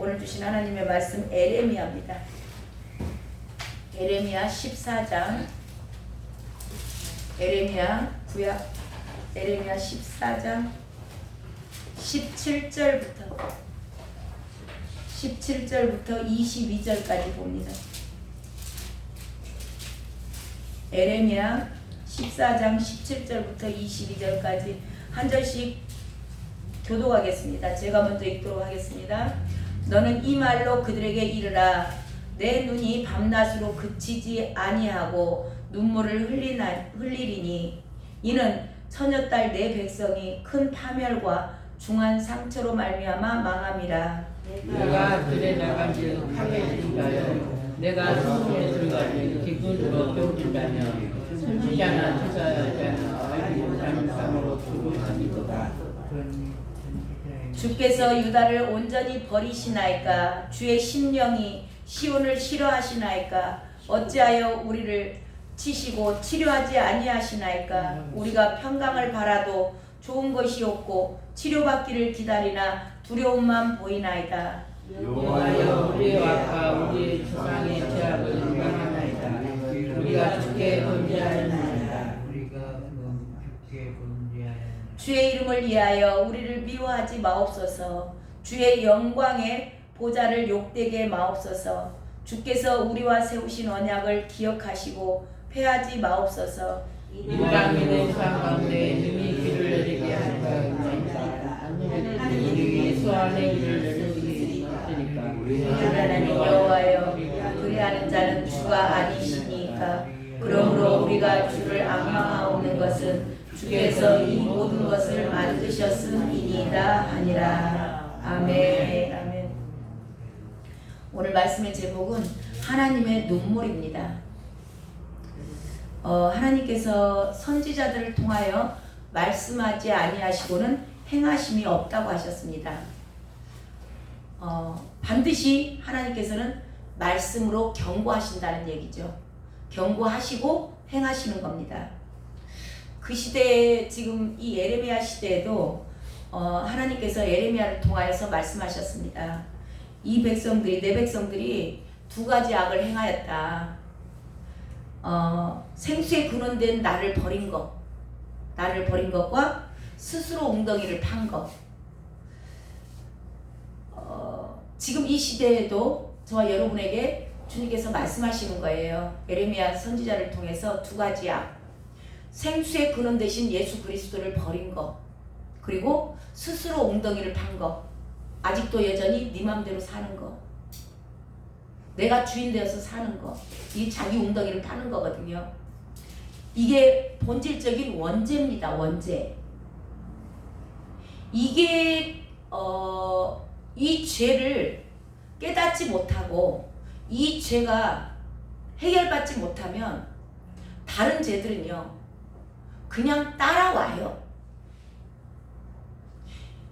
오늘 주신 하나님의 말씀 에레미야입니다. 에레미야 14장, 에레미야 구약 에레미야 14장 17절부터 22절까지 봅니다. 에레미야 14장 17절부터 22절까지 한 절씩 교독하겠습니다. 제가 먼저 읽도록 하겠습니다. 너는 이 말로 그들에게 이르라. 내 눈이 밤낮으로 그치지 아니하고 눈물을 흘리리니 이는 처녀딸 내 백성이 큰 파멸과 중한 상처로 말미암아 망함이라. 내가 들에 나간 지 파괴진다여 내가 성문에 들어가니 기근으로 병진다며 선지자나 제사자나 아이고 잠잠으로 두루하니도다. 주께서 유다를 온전히 버리시나이까? 주의 심령이 시온을 싫어하시나이까? 어찌하여 우리를 치시고 치료하지 아니하시나이까? 우리가 평강을 바라도 좋은 것이 없고 치료받기를 기다리나 두려움만 보이나이다. 여호와여 우리의 악과 우리의 조상의 죄악을 명하나이다. 우리가 주께 범죄하였나이다. 주의 이름을 위하여 우리를 미워하지 마옵소서. 주의 영광의 보좌를 욕되게 마옵소서. 주께서 우리와 세우신 언약을 기억하시고 패하지 마옵소서. 이방인의 상 가운데 님이 길을 내리게 하시나이다. 우리 수완의 길을 내리게 하시니까. 하나님 여호와여 그리하는 자는 주가 아니시니까. 그러므로 우리가 주를 앙망하오는 것은 주께서 이 모든 것을 만드셨음이니이다 하니라. 아멘. 아멘. 오늘 말씀의 제목은 하나님의 눈물입니다. 하나님께서 선지자들을 통하여 말씀하지 아니하시고는 행하심이 없다고 하셨습니다. 반드시 하나님께서는 말씀으로 경고하신다는 얘기죠. 경고하시고 행하시는 겁니다. 그 시대에 지금 이 에레미야 시대에도 하나님께서 에레미야를 통하여서 말씀하셨습니다. 이 백성들이 내 백성들이 두 가지 악을 행하였다. 생수에 근원된 나를 버린 것과 스스로 웅덩이를 판 것. 지금 이 시대에도 저와 여러분에게 주님께서 말씀하시는 거예요. 에레미야 선지자를 통해서 두 가지 악. 생수의 근원 대신 예수 그리스도를 버린 것, 그리고 스스로 웅덩이를 판 것, 아직도 여전히 네 맘대로 사는 것, 내가 주인 되어서 사는 것, 이 자기 웅덩이를 파는 거거든요. 이게 본질적인 원죄입니다. 원죄. 이게 이 죄를 깨닫지 못하고 이 죄가 해결받지 못하면 다른 죄들은요 그냥 따라와요.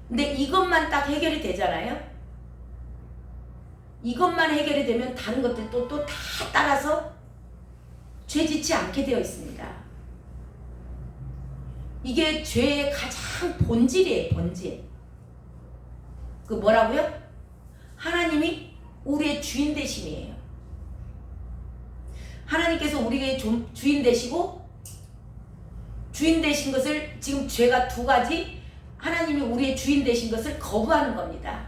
근데 이것만 딱 해결이 되잖아요. 이것만 해결이 되면 다른 것들도 또 다 따라서 죄 짓지 않게 되어 있습니다. 이게 죄의 가장 본질이에요. 본질. 그 뭐라고요? 하나님이 우리의 주인 되심이에요. 하나님께서 우리의 주인 되시고 주인 되신 것을 지금 죄가 두 가지 하나님이 우리의 주인 되신 것을 거부하는 겁니다.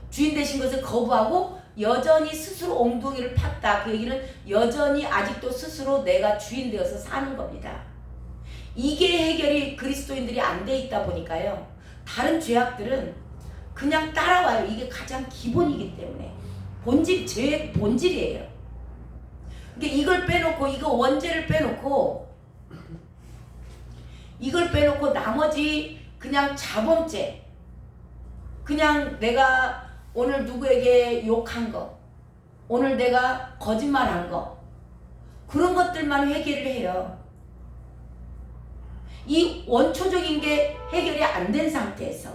주인 되신 것을 거부하고 여전히 스스로 엉덩이를 팠다. 그 얘기는 여전히 아직도 스스로 내가 주인 되어서 사는 겁니다. 이게 해결이 그리스도인들이 안 돼 있다 보니까요. 다른 죄악들은 그냥 따라와요. 이게 가장 기본이기 때문에. 본질, 죄의 본질이에요. 그러니까 이걸 빼놓고 이거 원죄를 빼놓고 이걸 빼놓고 나머지 그냥 자범죄, 그냥 내가 오늘 누구에게 욕한 거, 오늘 내가 거짓말한 거, 그런 것들만 해결을 해요. 이 원초적인 게 해결이 안 된 상태에서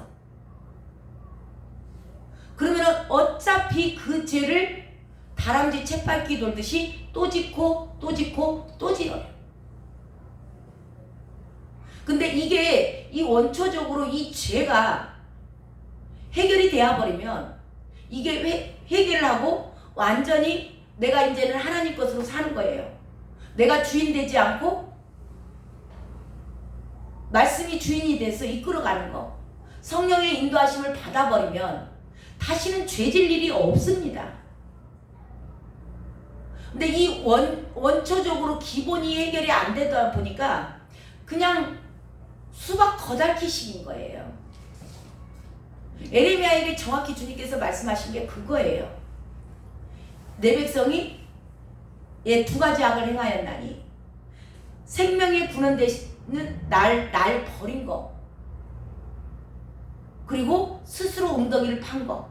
그러면 어차피 그 죄를 다람쥐 쳇바퀴 돌듯이 또 짓고 또 짓고 또 지어요. 근데 이게 이 원초적으로 이 죄가 해결이 되어버리면 이게 해결을 하고 완전히 내가 이제는 하나님 것으로 사는 거예요. 내가 주인 되지 않고 말씀이 주인이 돼서 이끌어가는 거. 성령의 인도하심을 받아버리면 다시는 죄질 일이 없습니다. 근데 이 원초적으로 기본이 해결이 안 되다 보니까 그냥 수박 거달기식인 거예요. 에레미야에게 정확히 주님께서 말씀하신 게 그거예요. 내 백성이 두 가지 악을 행하였나니 생명의 군원 되시는 날 버린 거, 그리고 스스로 웅덩이를 판 거.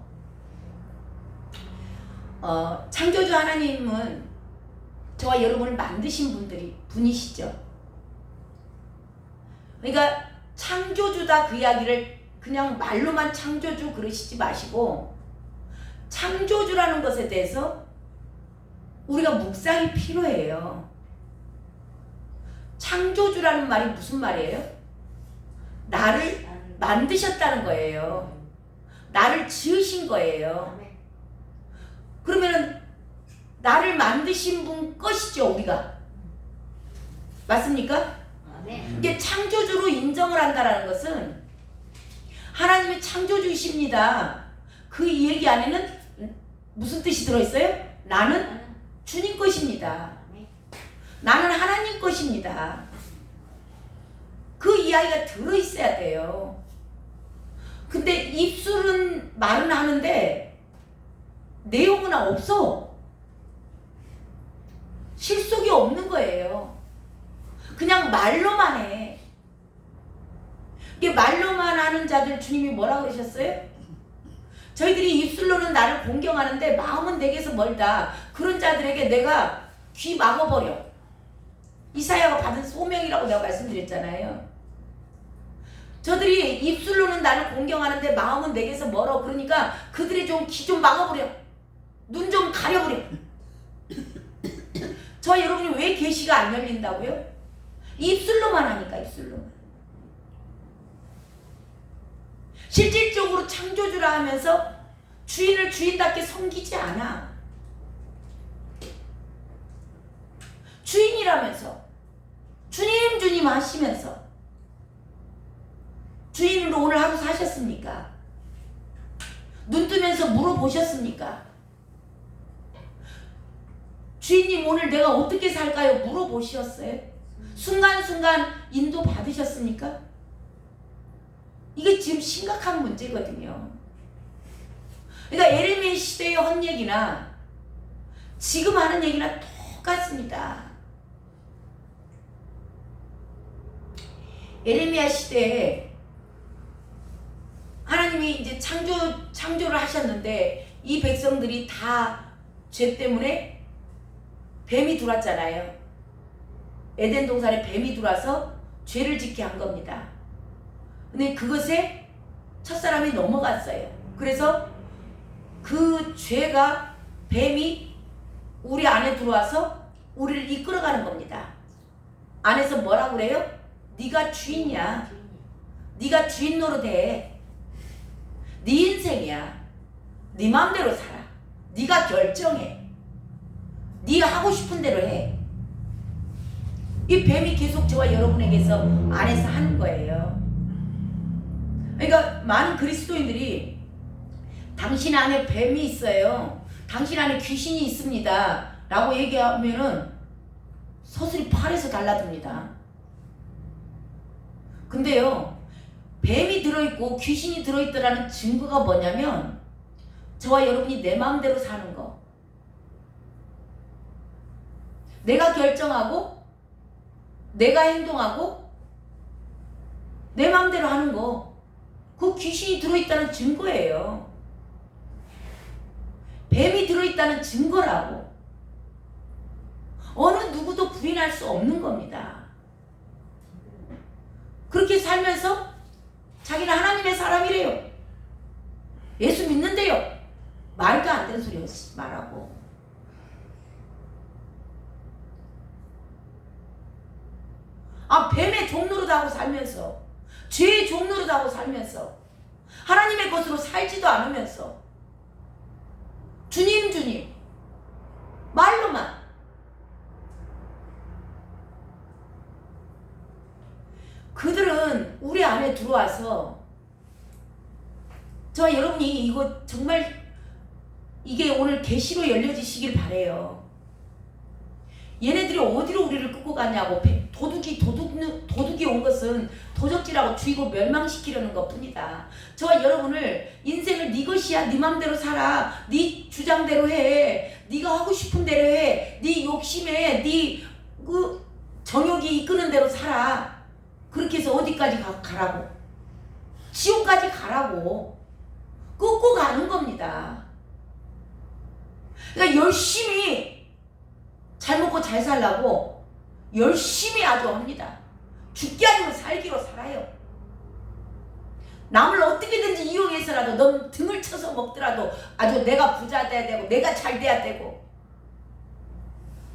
창조주 하나님은 저와 여러분을 만드신 분이시죠. 그러니까 창조주다 그 이야기를 그냥 말로만 창조주 그러시지 마시고 창조주라는 것에 대해서 우리가 묵상이 필요해요. 창조주라는 말이 무슨 말이에요? 나를 만드셨다는 거예요. 나를 지으신 거예요. 그러면은 나를 만드신 분 것이죠, 우리가. 맞습니까? 이게 창조주로 인정을 한다는 것은 하나님이 창조주이십니다. 그 얘기 안에는 무슨 뜻이 들어있어요? 나는 주님 것입니다. 나는 하나님 것입니다. 그 이야기가 들어있어야 돼요. 근데 입술은 말은 하는데 내용은 없어. 실속이 없는 거예요. 그냥 말로만 해. 이게 말로만 하는 자들 주님이 뭐라 그러셨어요? 저희들이 입술로는 나를 공경하는데 마음은 내게서 멀다. 그런 자들에게 내가 귀 막아버려. 이사야가 받은 소명이라고 내가 말씀드렸잖아요. 저들이 입술로는 나를 공경하는데 마음은 내게서 멀어. 그러니까 그들의 좀 귀 좀 막아버려. 눈 좀 가려버려. 저 여러분이 왜 계시가 안 열린다고요? 입술로만 하니까, 입술로만. 실질적으로 창조주라 하면서 주인을 주인답게 섬기지 않아. 주인이라면서 주님 주님 하시면서 주인으로 오늘 하루 사셨습니까? 눈 뜨면서 물어보셨습니까? 주인님 오늘 내가 어떻게 살까요? 물어보셨어요? 순간순간 인도 받으셨습니까? 이게 지금 심각한 문제거든요. 그러니까 에레미야 시대의 헛얘기나 지금 하는 얘기나 똑같습니다. 에레미야 시대에 하나님이 이제 창조를 하셨는데 이 백성들이 다 죄 때문에 뱀이 들어왔잖아요. 에덴 동산에 뱀이 들어와서 죄를 짓게 한 겁니다. 근데 그것에 첫사람이 넘어갔어요. 그래서 그 죄가 뱀이 우리 안에 들어와서 우리를 이끌어가는 겁니다. 안에서 뭐라고 그래요? 네가 주인이야. 네가 주인 노릇해. 네 인생이야. 네 마음대로 살아. 네가 결정해. 네가 하고 싶은 대로 해. 이 뱀이 계속 저와 여러분에게서 안에서 하는 거예요. 그러니까 많은 그리스도인들이 당신 안에 뱀이 있어요. 당신 안에 귀신이 있습니다. 라고 얘기하면은 서슬이 팔에서 달라듭니다. 근데요, 뱀이 들어있고 귀신이 들어있다라는 증거가 뭐냐면 저와 여러분이 내 마음대로 사는 거. 내가 결정하고 내가 행동하고 내 마음대로 하는 거. 그 귀신이 들어있다는 증거예요. 뱀이 들어있다는 증거라고. 어느 누구도 부인할 수 없는 겁니다. 그렇게 살면서 자기는 하나님의 사람이래요. 예수 믿는데요. 말도 안 되는 소리 말하고. 뱀의 종노릇하고 살면서, 죄의 종노릇하고 살면서, 하나님의 것으로 살지도 않으면서 주님 주님 말로만. 그들은 우리 안에 들어와서 저와 여러분이 이거 정말 이게 오늘 계시로 열려지시길 바래요. 얘네들이 어디로 우리를 끌고 가냐고. 도둑이 온 것은 도적질하고 죽이고 멸망시키려는 것뿐이다. 저와 여러분을 인생을 네 것이야, 네 맘대로 살아, 네 주장대로 해, 네가 하고 싶은 대로 해, 네 욕심에 네 그 정욕이 이끄는 대로 살아. 그렇게 해서 어디까지 가라고? 지옥까지 가라고 끌고 가는 겁니다. 그러니까 열심히 잘 먹고 잘 살라고 열심히 아주 합니다. 죽기 아니면 살기로 살아요. 남을 어떻게든지 이용해서라도 넌 등을 쳐서 먹더라도 아주 내가 부자 돼야 되고 내가 잘 돼야 되고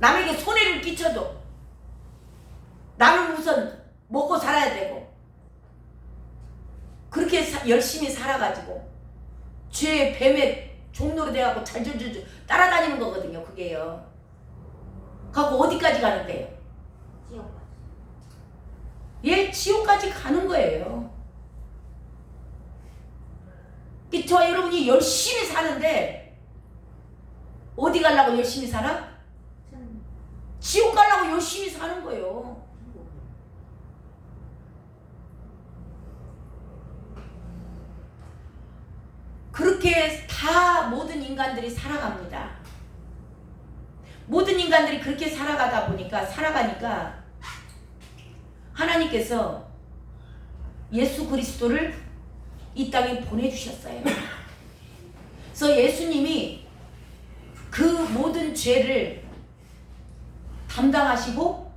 남에게 손해를 끼쳐도 나는 우선 먹고 살아야 되고 그렇게 열심히 살아가지고 죄의 뱀의 종로로 돼갖고 잘줄줄 따라다니는 거거든요. 그게요. 갖고 어디까지 가는데요? 지옥까지. 예, 지옥까지 가는 거예요. 저와 여러분이 열심히 사는데 어디 가려고 열심히 살아? 지옥 가려고 열심히 사는 거예요. 그렇게 다 모든 인간들이 살아갑니다. 모든 인간들이 그렇게 살아가니까 하나님께서 예수 그리스도를 이 땅에 보내주셨어요. 그래서 예수님이 그 모든 죄를 담당하시고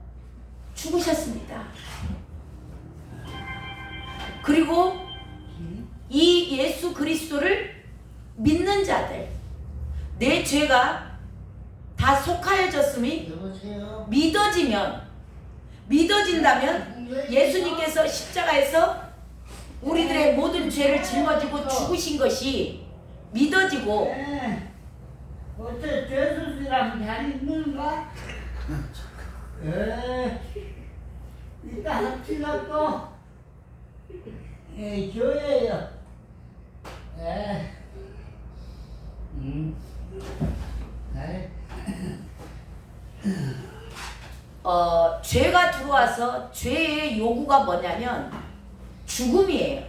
죽으셨습니다. 그리고 이 예수 그리스도를 믿는 자들, 내 죄가 다 속하여졌음이 믿어진다면 예수님께서 십자가에서 우리들의 모든 죄를 짊어지고 죽으신 것이 믿어지고 어째 죄수씨랑 잘 있는가? 이따 합치가 또 교회요. 죄가 들어와서 죄의 요구가 뭐냐면 죽음이에요.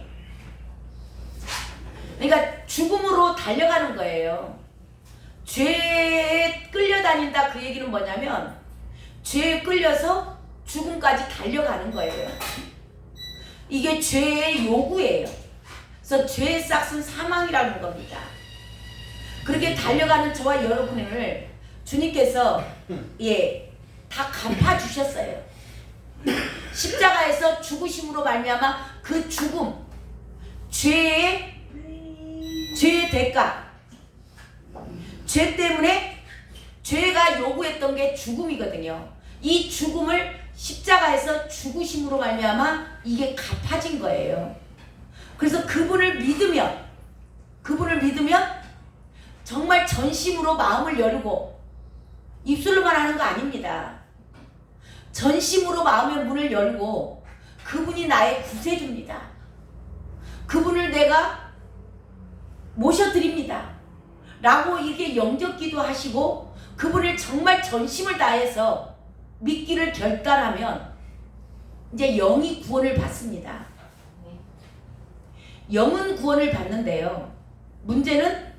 그러니까 죽음으로 달려가는 거예요. 죄에 끌려다닌다 그 얘기는 뭐냐면 죄에 끌려서 죽음까지 달려가는 거예요. 이게 죄의 요구예요. 그래서 죄의 싹은 사망이라는 겁니다. 그렇게 달려가는 저와 여러분을 주님께서 다 갚아주셨어요. 십자가에서 죽으심으로 말미암아 그 죽음, 죄의 대가, 죄 때문에 죄가 요구했던 게 죽음이거든요. 이 죽음을 십자가에서 죽으심으로 말미암아 이게 갚아진 거예요. 그래서 그분을 믿으면 정말 전심으로 마음을 열고 입술로만 하는 거 아닙니다. 전심으로 마음의 문을 열고 그분이 나의 구세주입니다. 그분을 내가 모셔드립니다. 라고 이렇게 영접기도 하시고 그분을 정말 전심을 다해서 믿기를 결단하면 이제 영이 구원을 받습니다. 영은 구원을 받는데요. 문제는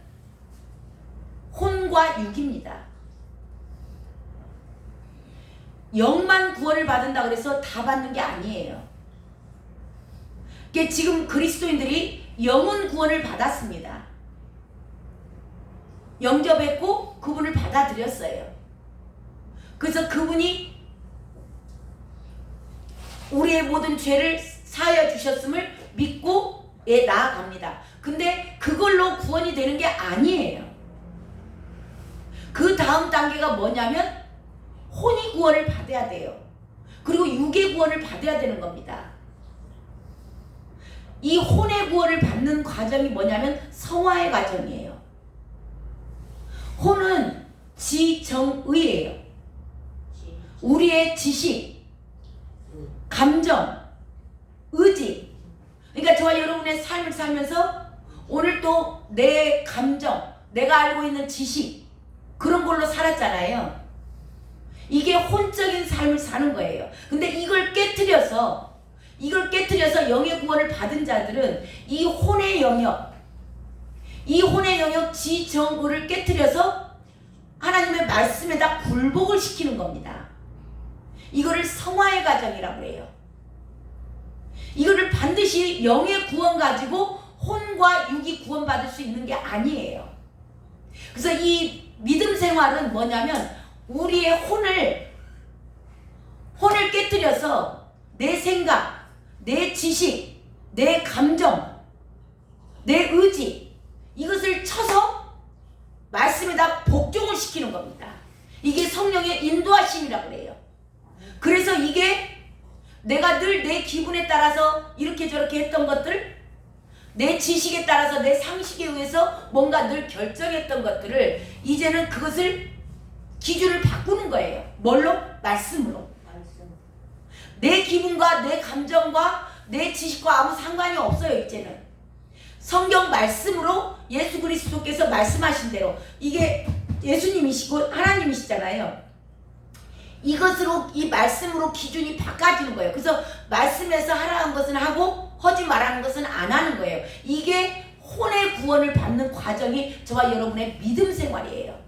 혼과 육입니다. 영만 구원을 받는다 그래서 다 받는 게 아니에요. 그러니까 지금 그리스도인들이 영은 구원을 받았습니다. 영접했고 그분을 받아들였어요. 그래서 그분이 우리의 모든 죄를 사하여 주셨음을 믿고 나아갑니다. 근데 그걸로 구원이 되는 게 아니에요. 그 다음 단계가 뭐냐면 혼이 구원을 받아야 돼요. 그리고 육의 구원을 받아야 되는 겁니다. 이 혼의 구원을 받는 과정이 뭐냐면 성화의 과정이에요. 혼은 지정의예요. 우리의 지식, 감정, 의지. 그러니까 저와 여러분의 삶을 살면서 오늘 또 내 감정, 내가 알고 있는 지식, 그런 걸로 살았잖아요. 이게 혼적인 삶을 사는 거예요. 근데 이걸 깨트려서 영의 구원을 받은 자들은 이 혼의 영역 지정의를 깨트려서 하나님의 말씀에다 굴복을 시키는 겁니다. 이거를 성화의 과정이라고 해요. 이거를 반드시 영의 구원 가지고 혼과 육이 구원받을 수 있는 게 아니에요. 그래서 이 믿음 생활은 뭐냐면 우리의 혼을 깨트려서 내 생각, 내 지식, 내 감정, 내 의지, 이것을 쳐서 말씀에다 복종을 시키는 겁니다. 이게 성령의 인도하심이라고 해요. 그래서 이게 내가 늘 내 기분에 따라서 이렇게 저렇게 했던 것들, 내 지식에 따라서 내 상식에 의해서 뭔가 늘 결정했던 것들을 이제는 그것을 기준을 바꾸는 거예요. 뭘로? 말씀으로. 내 기분과 내 감정과 내 지식과 아무 상관이 없어요. 이제는 성경 말씀으로 예수 그리스도께서 말씀하신 대로, 이게 예수님이시고 하나님이시잖아요. 이것으로, 이 말씀으로 기준이 바꿔지는 거예요. 그래서 말씀에서 하라는 것은 하고 하지 말라는 것은 안 하는 거예요. 이게 혼의 구원을 받는 과정이 저와 여러분의 믿음 생활이에요.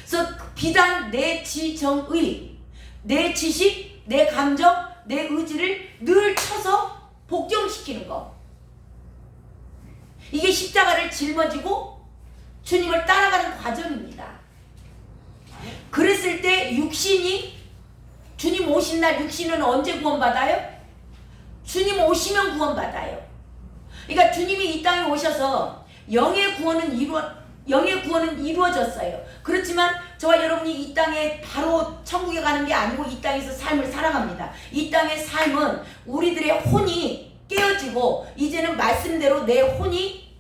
그래서 비단 내 지정의, 내 지식, 내 감정, 내 의지를 늘 쳐서 복종시키는 거. 이게 십자가를 짊어지고 주님을 따라가는 과정입니다. 그랬을 때 육신이, 주님 오신 날 육신은 언제 구원받아요? 주님 오시면 구원받아요. 그러니까 주님이 이 땅에 오셔서 영의 구원은 이루어졌어요. 그렇지만 저와 여러분이 이 땅에 바로 천국에 가는 게 아니고 이 땅에서 삶을 살아갑니다. 이 땅의 삶은 우리들의 혼이 깨어지고 이제는 말씀대로 내 혼이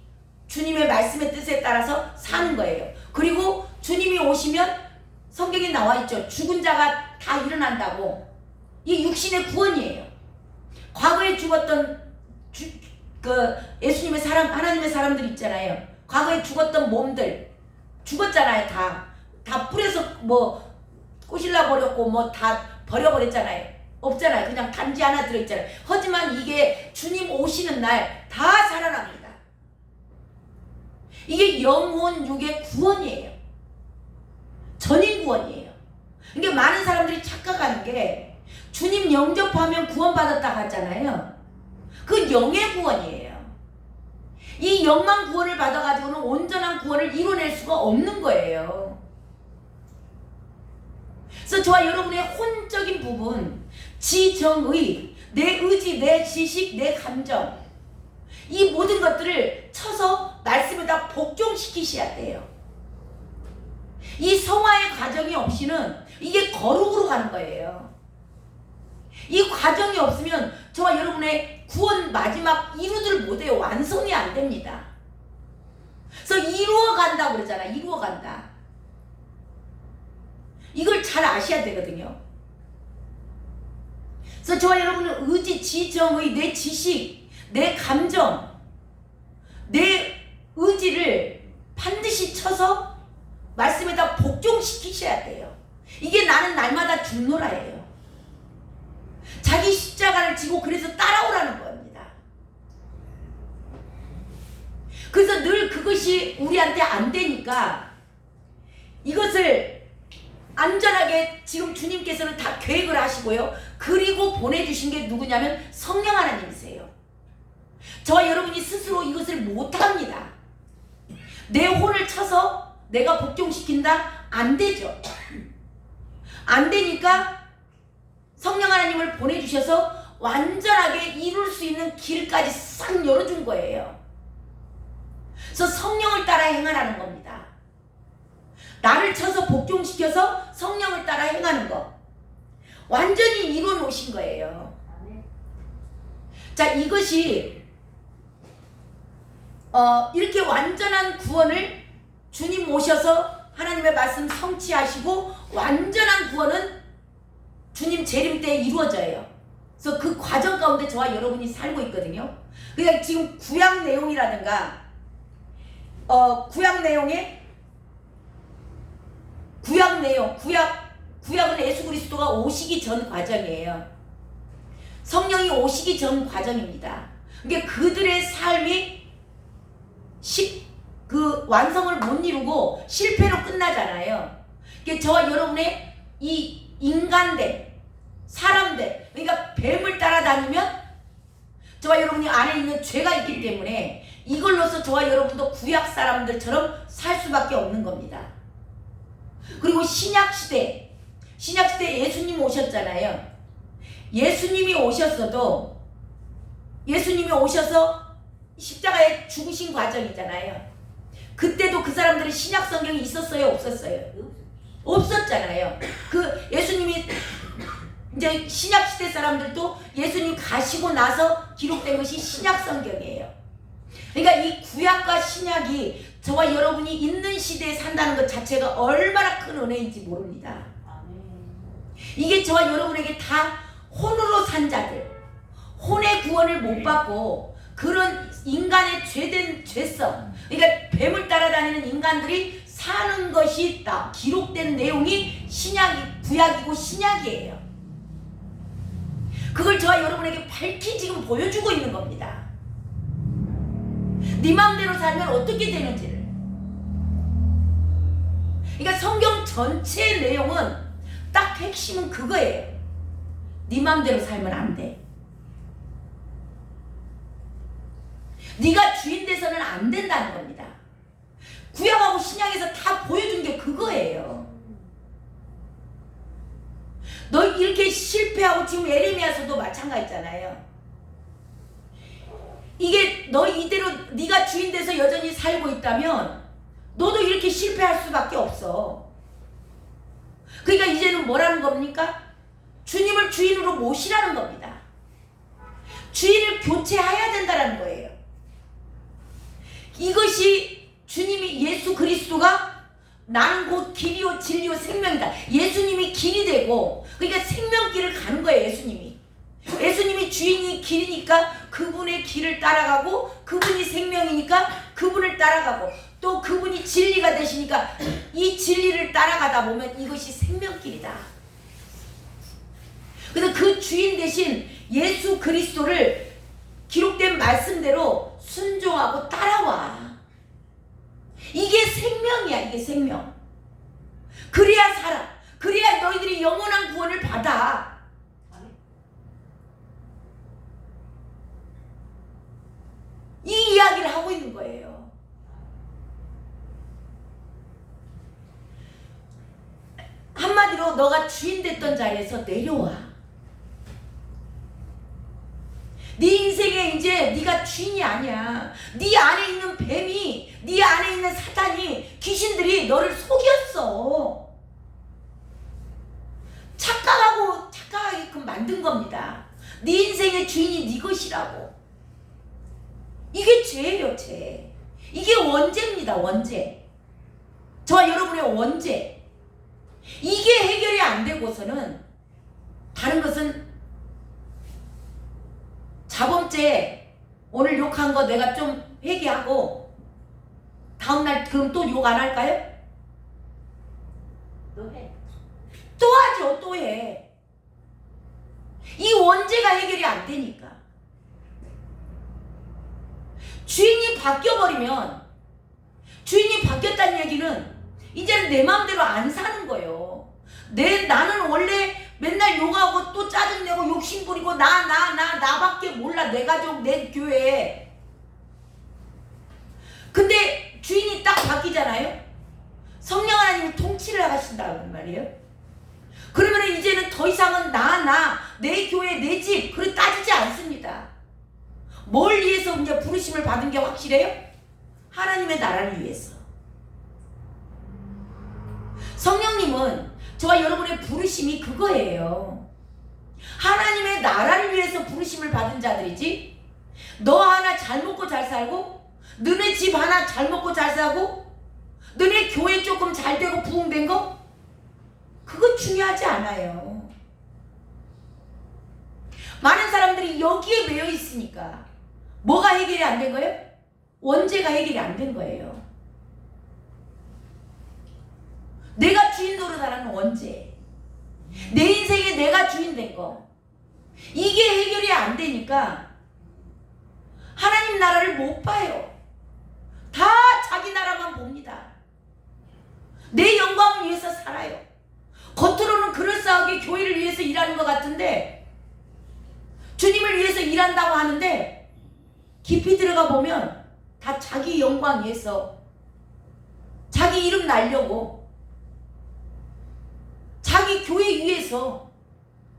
주님의 말씀의 뜻에 따라서 사는 거예요. 그리고 주님이 오시면 성경에 나와 있죠. 죽은 자가 다 일어난다고. 이 육신의 구원이에요. 과거에 죽었던 예수님의 사람, 하나님의 사람들 있잖아요. 과거에 죽었던 몸들 죽었잖아요. 다 뿌려서 뭐 꼬실라 버렸고 뭐 다 버려버렸잖아요. 없잖아요. 그냥 단지 하나 들어있잖아요. 하지만 이게 주님 오시는 날 다 살아납니다. 이게 영혼 육의 구원이에요. 전인 구원이에요. 그러니까 많은 사람들이 착각하는 게 주님 영접하면 구원받았다 하잖아요. 그건 영의 구원이에요. 이 영만 구원을 받아가지고는 온전한 구원을 이뤄낼 수가 없는 거예요. 그래서 저와 여러분의 혼적인 부분, 지정의, 내 의지, 내 지식, 내 감정, 이 모든 것들을 쳐서 말씀에다 복종시키셔야 돼요. 이 성화의 과정이 없이는 이게 거룩으로 가는 거예요. 이 과정이 없으면 저와 여러분의 구원 마지막 이루들 못해요. 완성이 안 됩니다. 그래서 이루어간다고 그러잖아. 이루어간다. 이걸 잘 아셔야 되거든요. 그래서 저와 여러분은 의지, 지정의, 내 지식, 내 감정, 내 의지를 반드시 쳐서 말씀에다 복종시키셔야 돼요. 이게 나는 날마다 죽노라예요. 자기 십자가를 지고 그래서 따라오라는 겁니다. 그래서 늘 그것이 우리한테 안 되니까 이것을 안전하게 지금 주님께서는 다 계획을 하시고요. 그리고 보내주신 게 누구냐면 성령 하나님이세요. 저와 여러분이 스스로 이것을 못합니다. 내 혼을 쳐서 내가 복종시킨다? 안 되죠. 안 되니까 성령 하나님을 보내주셔서 완전하게 이룰 수 있는 길까지 싹 열어준 거예요. 그래서 성령을 따라 행하라는 겁니다. 나를 쳐서 복종시켜서 성령을 따라 행하는 거. 완전히 이루어 놓으신 거예요. 자, 이것이 이렇게 완전한 구원을 주님 오셔서 하나님의 말씀 성취하시고 완전한 구원은 주님 재림 때 이루어져요. 그래서 그 과정 가운데 저와 여러분이 살고 있거든요. 그러니까 지금 구약 내용이라든가 구약은 예수 그리스도가 오시기 전 과정이에요. 성령이 오시기 전 과정입니다. 그러니까 그들의 삶이 그 완성을 못 이루고 실패로 끝나잖아요. 그러니까 저와 여러분의 이 인간들, 사람들, 그러니까 뱀을 따라다니면 저와 여러분이 안에 있는 죄가 있기 때문에 이걸로서 저와 여러분도 구약 사람들처럼 살 수밖에 없는 겁니다. 그리고 신약시대 예수님 오셨잖아요. 예수님이 오셔서 십자가에 죽으신 과정이잖아요. 그때도 그 사람들이 신약 성경이 있었어요, 없었어요? 없었잖아요. 그 예수님이 이제 신약 시대 사람들도 예수님 가시고 나서 기록된 것이 신약 성경이에요. 그러니까 이 구약과 신약이 저와 여러분이 있는 시대에 산다는 것 자체가 얼마나 큰 은혜인지 모릅니다. 이게 저와 여러분에게 다 혼으로 산 자들, 혼의 구원을 못 받고 그런 인간의 죄된 죄성, 그러니까 뱀을 따라다니는 인간들이 사는 것이 다 기록된 내용이 구약이고 신약이에요. 그걸 저와 여러분에게 밝히 지금 보여주고 있는 겁니다. 네 마음대로 살면 어떻게 되는지를. 그러니까 성경 전체 내용은 딱 핵심은 그거예요. 네 마음대로 살면 안 돼. 네가 주인 돼서는 안 된다는 겁니다. 구약하고 신약에서 다 보여준 게 그거예요. 너 이렇게 실패하고 지금 에레미야서도 마찬가지잖아요. 이게 너 이대로 네가 주인 돼서 여전히 살고 있다면 너도 이렇게 실패할 수밖에 없어. 그러니까 이제는 뭐라는 겁니까? 주님을 주인으로 모시라는 겁니다. 주인을 교체해야 된다는 거예요. 이것이 주님이 예수 그리스도가 나는 곧 길이요 진리요 생명이다. 예수님이 길이 되고 그러니까 생명길을 가는 거예요. 예수님이 주인이 길이니까 그분의 길을 따라가고 그분이 생명이니까 그분을 따라가고 또 그분이 진리가 되시니까 이 진리를 따라가다 보면 이것이 생명길이다. 그래서 그 주인 대신 예수 그리스도를 기록된 말씀대로 순종하고 따라와. 이게 생명이야. 이게 생명. 그래야 살아. 그래야 너희들이 영원한 구원을 받아. 이 이야기를 하고 있는 거예요. 한마디로 너가 주인 됐던 자리에서 내려와. 네 인생에 이제 네가 주인이 아니야. 네 안에 있는 뱀이, 네 안에 있는 사탄이, 귀신들이 너를 속였어. 착각하게끔 만든 겁니다. 네 인생의 주인이 네 것이라고. 이게 죄예요, 죄. 이게 원죄입니다, 원죄. 저와 여러분의 원죄. 이게 해결이 안 되고서는 다른 것은 자범죄, 오늘 욕한 거 내가 좀 회개하고 다음날 그럼 또 욕 안 할까요? 또 해. 또 하죠. 또 해. 이 원죄가 해결이 안 되니까. 주인이 바뀌어버리면, 주인이 바뀌었다는 얘기는 이제는 내 마음대로 안 사는 거예요. 나는 원래 맨날 욕하고 또 짜증내고 욕심부리고 나밖에 몰라. 내 가족, 내 교회. 근데 주인이 딱 바뀌잖아요. 성령 하나님이 통치를 하신다는 말이에요. 그러면 이제는 더 이상은 내 교회, 내 집 그렇게 따지지 않습니다. 뭘 위해서 이제 부르심을 받은 게 확실해요? 하나님의 나라를 위해서. 성령님은 저와 여러분의 부르심이 그거예요. 하나님의 나라를 위해서 부르심을 받은 자들이지, 너 하나 잘 먹고 잘 살고 너네 집 하나 잘 먹고 잘 사고 너네 교회 조금 잘 되고 부흥된 거? 그거 중요하지 않아요. 많은 사람들이 여기에 매여 있으니까 뭐가 해결이 안 된 거예요? 원죄가 해결이 안 된 거예요. 내가 주인 노릇하라는 원죄, 내 인생에 내가 주인 된 거, 이게 해결이 안 되니까 하나님 나라를 못 봐요. 다 자기 나라만 봅니다. 내 영광을 위해서 살아요. 겉으로는 그럴싸하게 교회를 위해서 일하는 것 같은데, 주님을 위해서 일한다고 하는데 깊이 들어가 보면 다 자기 영광 위해서, 자기 이름 날려고, 자기 교회 위해서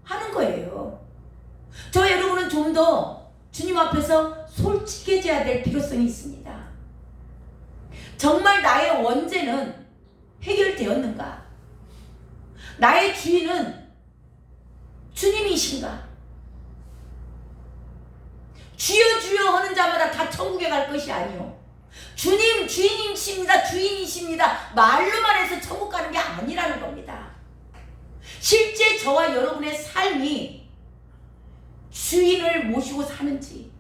하는 거예요. 저 여러분은 좀 더 주님 앞에서 솔직해져야 될 필요성이 있습니다. 정말 나의 원죄는 해결되었는가? 나의 주인은 주님이신가? 주여 주여 하는 자마다 다 천국에 갈 것이 아니요, 주님 주인이십니다, 주인이십니다 말로만 해서 천국 가는 게 아니라는 겁니다. 실제 저와 여러분의 삶이 주인을 모시고 사는지,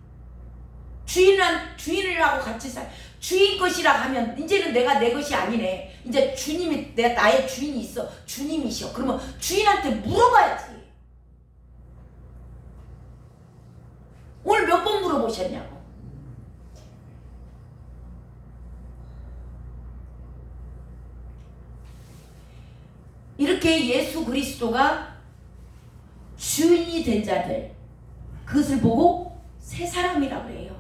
주인이라고 같이 주인 것이라 하면 이제는 내가 내 것이 아니네. 이제 주님이, 내가 나의 주인이 있어, 주님이시여. 그러면 주인한테 물어봐야지. 오늘 몇 번 물어보셨냐고. 이렇게 예수 그리스도가 주인이 된 자들, 그것을 보고 새 사람이라고 해요.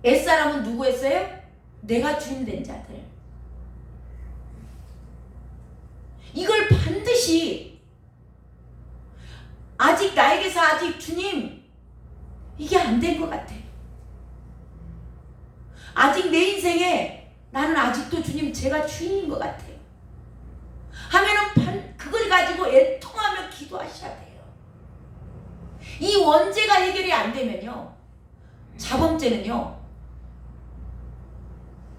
옛사람은 누구였어요? 내가 주인 된 자들. 이걸 반드시, 아직 나에게서 아직 주님 이게 안 된 것 같아, 아직 내 인생에 나는 아직도 주님 제가 주인인 것 같아요 하면은 그걸 가지고 애통하며 기도하셔야 돼요. 이 원죄가 해결이 안 되면요, 자범죄는요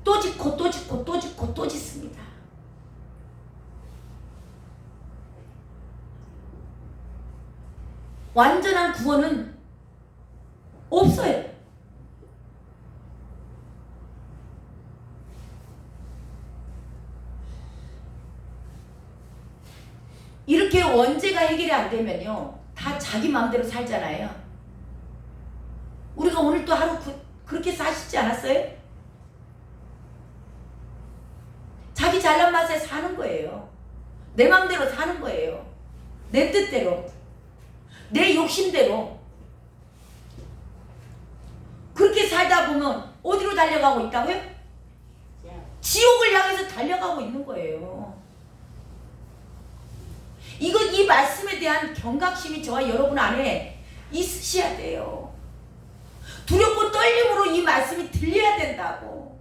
또 짓고 또 짓고 또 짓고 또 짓습니다. 완전한 구원은 없어요. 이렇게 원죄가 해결이 안 되면요 다 자기 마음대로 살잖아요. 우리가 오늘 또 하루 그렇게 사시지 않았어요? 자기 잘난 맛에 사는 거예요. 내 마음대로 사는 거예요. 내 뜻대로, 내 욕심대로. 그렇게 살다 보면 어디로 달려가고 있다고요? 지옥을 향해서 달려가고 있는 거예요. 이 말씀에 대한 경각심이 저와 여러분 안에 있으셔야 돼요. 두렵고 떨림으로 이 말씀이 들려야 된다고.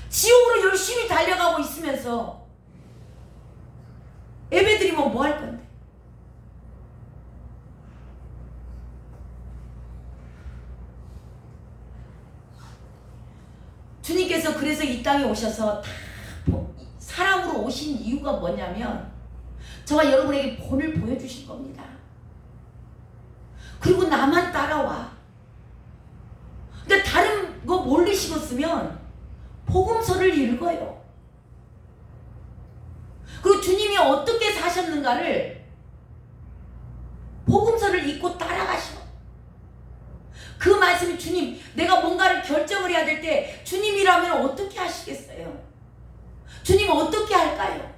지옥으로 열심히 달려가고 있으면서 예배드리면 뭐 할 건데? 주님께서 그래서 이 땅에 오셔서 다 사람으로 오신 이유가 뭐냐면 저와 여러분에게 본을 보여주실 겁니다. 그리고 나만 따라와. 그러니까 다른 거 모르시겠으면 복음서를 읽어요. 그리고 주님이 어떻게 사셨는가를 복음서를 읽고 따라가셔. 그 말씀이, 주님 내가 뭔가를 결정을 해야 될 때 주님이라면 어떻게 하시겠어요? 주님 어떻게 할까요?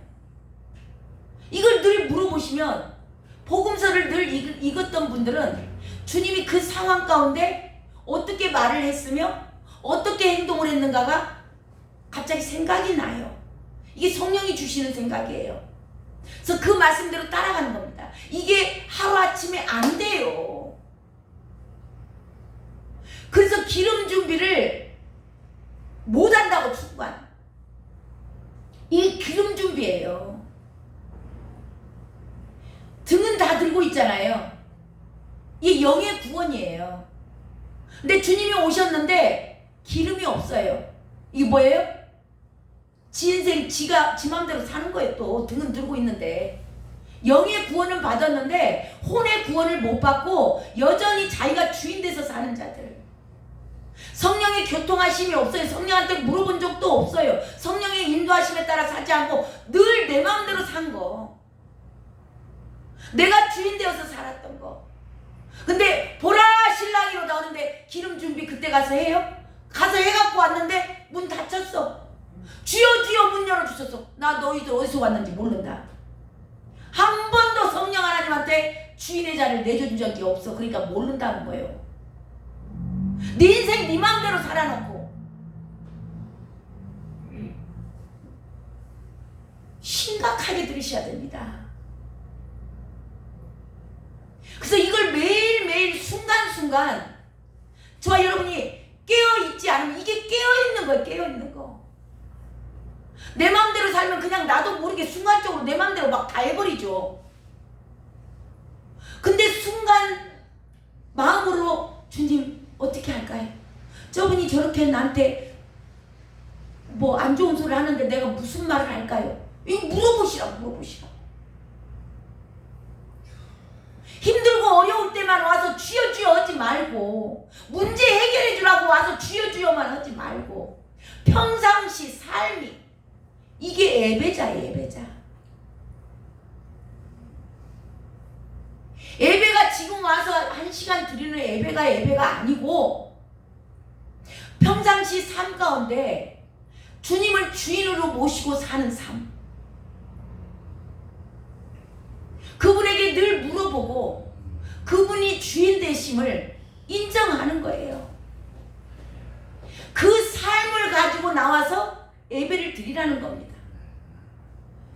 이걸 늘 물어보시면, 복음서를 늘 읽었던 분들은 주님이 그 상황 가운데 어떻게 말을 했으며 어떻게 행동을 했는가가 갑자기 생각이 나요. 이게 성령이 주시는 생각이에요. 그래서 그 말씀대로 따라가는 겁니다. 이게 하루아침에 안 돼요. 그래서 기름 준비를 못한다고 축구한, 이게 기름 준비예요. 등은 다 들고 있잖아요. 이 주님이 오셨는데 기름이 없어요. 이게 뭐예요? 지 인생 지 맘대로 사는 거예요. 또 등은 들고 있는데 영의 구원은 받았는데 혼의 구원을 못 받고 여전히 자기가 주인 돼서 사는 자들. 성령의 교통하심이 없어요. 성령한테 물어본 적도 없어요. 성령의 인도하심에 따라 사지 않고 늘 내 마음대로 산 거. 내가 주인 되어서 살았던 거. 근데 보라 신랑이로 나오는데 기름 준비 그때 가서 해요? 가서 해갖고 왔는데 문 닫혔어. 주여 주여 문 열어주셨어. 나 너희들 어디서 왔는지 모른다. 한 번도 성령 하나님한테 주인의 자리를 내준 적이 없어. 그러니까 모른다는 거예요. 네 인생 네 마음대로 살아놓고 심각하게 들으셔야 됩니다. 그래서 이걸 매일매일 순간순간 저와 여러분이 깨어있지 않으면 이게 깨어있는 거예요. 깨어있는 거. 내 마음대로 살면 그냥 나도 모르게 순간적으로 내 마음대로 막 다 해버리죠. 근데 순간 마음으로 주님 어떻게 할까요? 저분이 저렇게 나한테 뭐 안 좋은 소리 하는데 내가 무슨 말을 할까요? 이거 물어보시라고. 힘들고 어려울 때만 와서 주여 주여 하지 말고 문제 해결해 주라고 와서 주여 주여만 하지 말고 평상시 삶이 이게 예배자예요. 예배가 지금 와서 1시간 드리는 예배가 아니고 평상시 삶 가운데 주님을 주인으로 모시고 사는 삶. 그분에게 늘 물어보고 그분이 주인 되심을 인정하는 거예요. 그 삶을 가지고 나와서 예배를 드리라는 겁니다.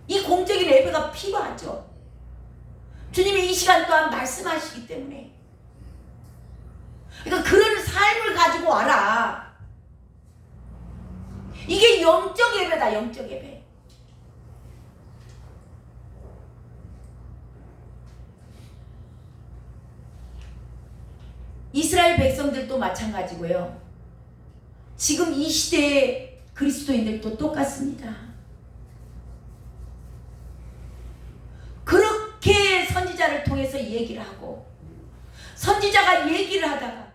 이 공적인 예배가 필요하죠. 주님이 이 시간 또한 말씀하시기 때문에. 그러니까 그런 삶을 가지고 와라. 이게 영적 예배다. 영적 예배. 이스라엘 백성들도 마찬가지고요. 지금 이 시대의 그리스도인들도 똑같습니다. 그렇게 선지자를 통해서 얘기를 하고 선지자가 얘기를 하다가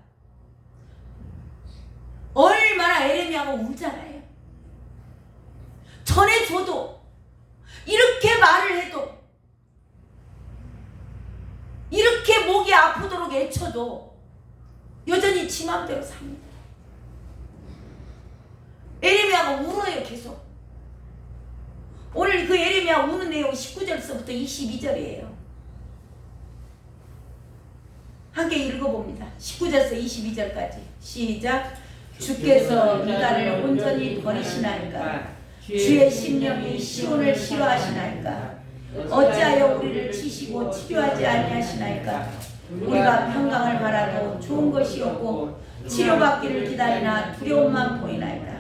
얼마나 에레미야가 울잖아요. 전해줘도 이렇게 말을 해도 이렇게 목이 아프도록 애쳐도 여전히 지 맘대로 삽니다. 에레미야가 울어요. 계속. 오늘 그 에레미야 우는 내용 19절서부터 22절이에요. 함께 읽어봅니다. 19절에서 22절까지 시작. 주께서 유다를 온전히 버리시나이까? 주의 심령이 시온을 싫어하시나이까? 어찌하여 우리를 치시고 치료하지 아니하시나이까? 우리가 평강을 바라도 좋은 것이 없고 치료받기를 기다리나 두려움만 보이나이다.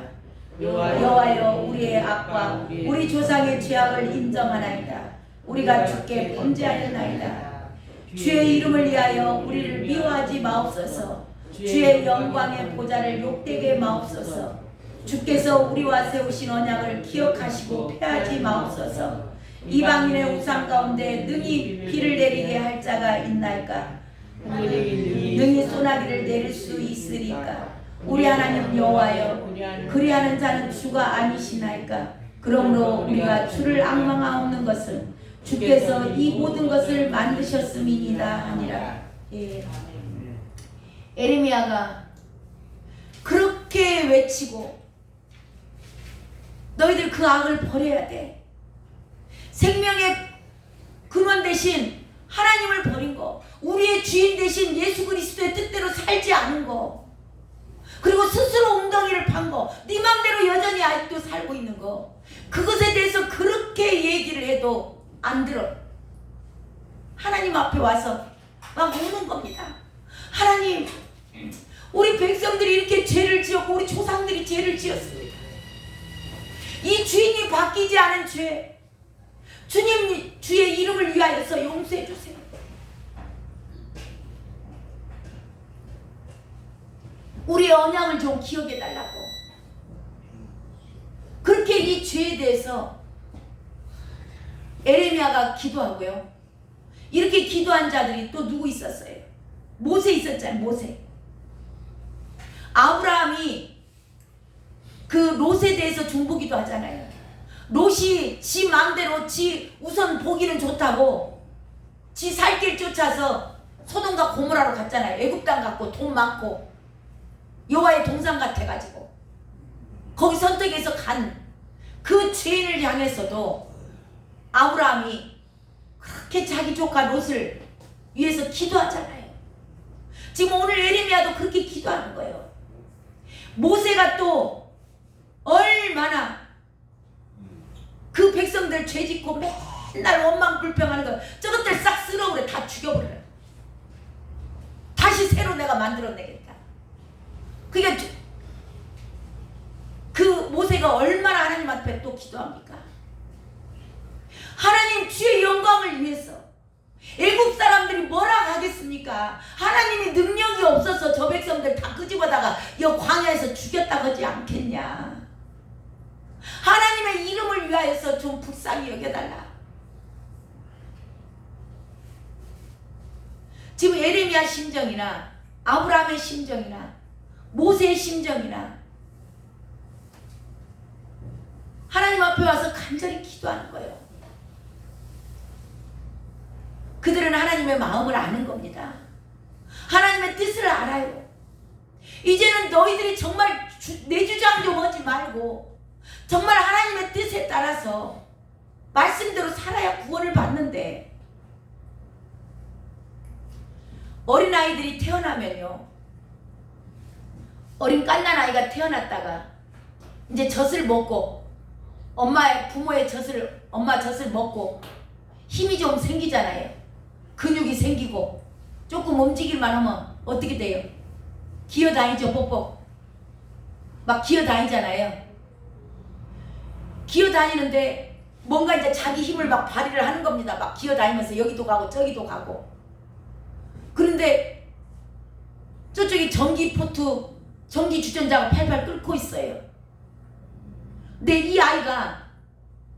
여호와여 우리의 악과 우리 조상의 죄악을 인정하나이다. 우리가 주께 범죄하였나이다. 주의 이름을 위하여 우리를 미워하지 마옵소서. 주의 영광의 보좌를 욕되게 마옵소서. 주께서 우리와 세우신 언약을 기억하시고 패하지 마옵소서. 이방인의 우상 가운데 능히 비를 내리게 할 자가 있나이까? 능히 소나기를 내릴 수 있으리까? 우리 하나님 여호와여 그리하는 자는 주가 아니시나이까? 그러므로 우리가 주를 앙망하옵는 것은 주께서 이 모든 것을 만드셨음이니이다 하니라. 예. 에레미야가 그렇게 외치고 너희들 그 악을 버려야 돼. 생명의 근원 대신 하나님을 버린 거, 우리의 주인 대신 예수 그리스도의 뜻대로 살지 않은 거, 그리고 스스로 웅덩이를 판 거, 네 맘대로 여전히 아직도 살고 있는 거, 그것에 대해서 그렇게 얘기를 해도 안 들어. 하나님 앞에 와서 막 우는 겁니다. 하나님, 우리 백성들이 이렇게 죄를 지었고 우리 조상들이 죄를 지었습니다. 이 주인이 바뀌지 않은 죄, 주님 주의 이름을 위하여서 용서해 주세요. 우리의 언약을 좀 기억해 달라고. 그렇게 이 죄에 대해서 에레미야가 기도하고요. 이렇게 기도한 자들이 또 누구 있었어요? 모세 있었잖아요. 모세. 아브라함이 그 롯에 대해서 중보기도 하잖아요. 롯이 지 마음대로 지 우선 보기는 좋다고 지 살 길 쫓아서 소돔과 고모라로 갔잖아요. 애굽 땅 갔고 돈 많고 여호와의 동상 같아가지고 거기 선택해서 간 그 죄인을 향해서도 아브라함이 그렇게 자기 조카 롯을 위해서 기도하잖아요. 지금 오늘 에레미야도 그렇게 기도하는 거예요. 모세가 또 얼마나 그 백성들 죄짓고 맨날 원망 불평하는 거 저것들 싹 쓸어버려. 다 죽여버려. 다시 새로 내가 만들어내겠다. 그러니까 그 모세가 얼마나 하나님 앞에 또 기도합니까? 하나님 주의 영광을 위해서 애국 사람들이 뭐라 하겠습니까? 하나님이 능력이 없어서 저 백성들 다 끄집어다가 이 광야에서 죽였다 하지 않겠냐? 하나님의 이름을 위하여서 좀 불쌍히 여겨달라. 지금 에레미야 심정이나 아브라함의 심정이나 모세의 심정이나 하나님 앞에 와서 간절히 기도하는 거예요. 그들은 하나님의 마음을 아는 겁니다. 하나님의 뜻을 알아요. 이제는 너희들이 정말 내 주장 좀 하지 말고 정말 하나님의 뜻에 따라서 말씀대로 살아야 구원을 받는데, 어린아이들이 태어나면요, 어린 갓난아이가 태어났다가 이제 젖을 먹고 부모의 젖을, 엄마 젖을 먹고 힘이 좀 생기잖아요. 근육이 생기고 조금 움직일만 하면 어떻게 돼요? 기어다니죠. 뻑뻑 막 기어다니잖아요. 기어다니는데 뭔가 이제 자기 힘을 막 발휘를 하는 겁니다. 막 기어다니면서 여기도 가고 저기도 가고. 그런데 저쪽에 전기포트, 전기 주전자가 팔팔 끓고 있어요. 근데 이 아이가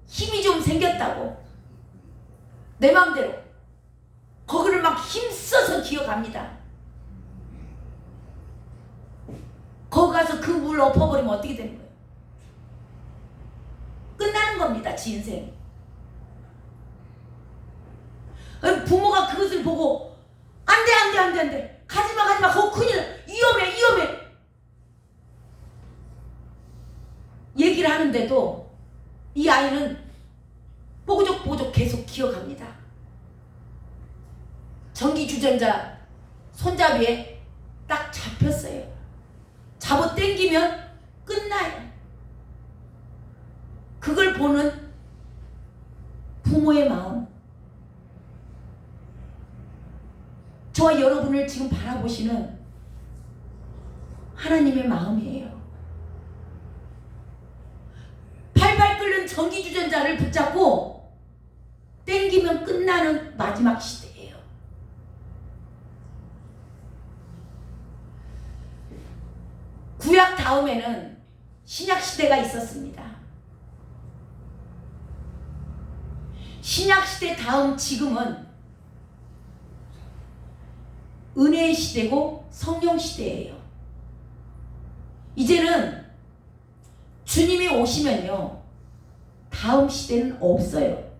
힘이 좀 생겼다고 내 맘대로 거기를 막 힘써서 기어갑니다. 거기 가서 그 물 엎어버리면 어떻게 되는 거예요? 끝나는 겁니다. 지 인생. 부모가 그것을 보고 안돼 가지마 거기 큰일 위험해 얘기를 하는데도 이 아이는 뽀그족뽀그족 계속 기어갑니다. 전기주전자 손잡이에 딱 잡혔어요. 잡아 당기면 끝나요. 그걸 보는 부모의 마음, 저와 여러분을 지금 바라보시는 하나님의 마음이에요. 팔팔 끓는 전기주전자를 붙잡고 땡기면 끝나는 마지막 시대예요. 구약 다음에는 신약 시대가 있었습니다. 신약 시대 다음 지금은 은혜의 시대고 성령 시대예요. 이제는 주님이 오시면요, 다음 시대는 없어요.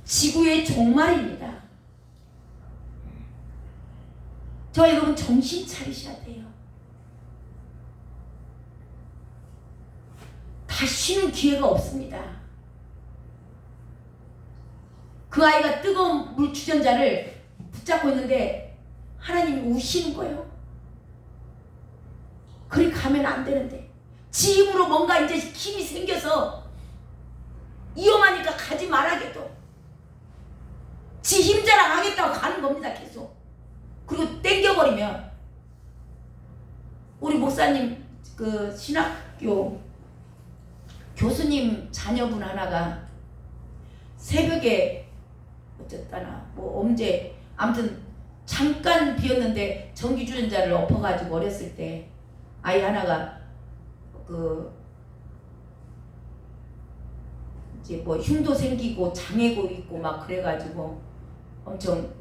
지구의 종말입니다. 저 여러분 정신 차리셔야 돼요. 다 쉬는 기회가 없습니다. 그 아이가 뜨거운 물 주전자를 붙잡고 있는데 하나님이 우시는 거예요. 그리 가면 안 되는데 지 힘으로 뭔가 이제 힘이 생겨서 위험하니까 가지 말아게도 지 힘 자랑하겠다고 가는 겁니다. 계속. 그리고 땡겨버리면 우리 목사님 그 신학교 교수님 자녀분 하나가 새벽에 어쨌다나 뭐 언제 아무튼 잠깐 비었는데 전기주전자를 엎어가지고 어렸을 때 아이 하나가 이제 뭐 흉도 생기고 장애고 있고 막 그래가지고 엄청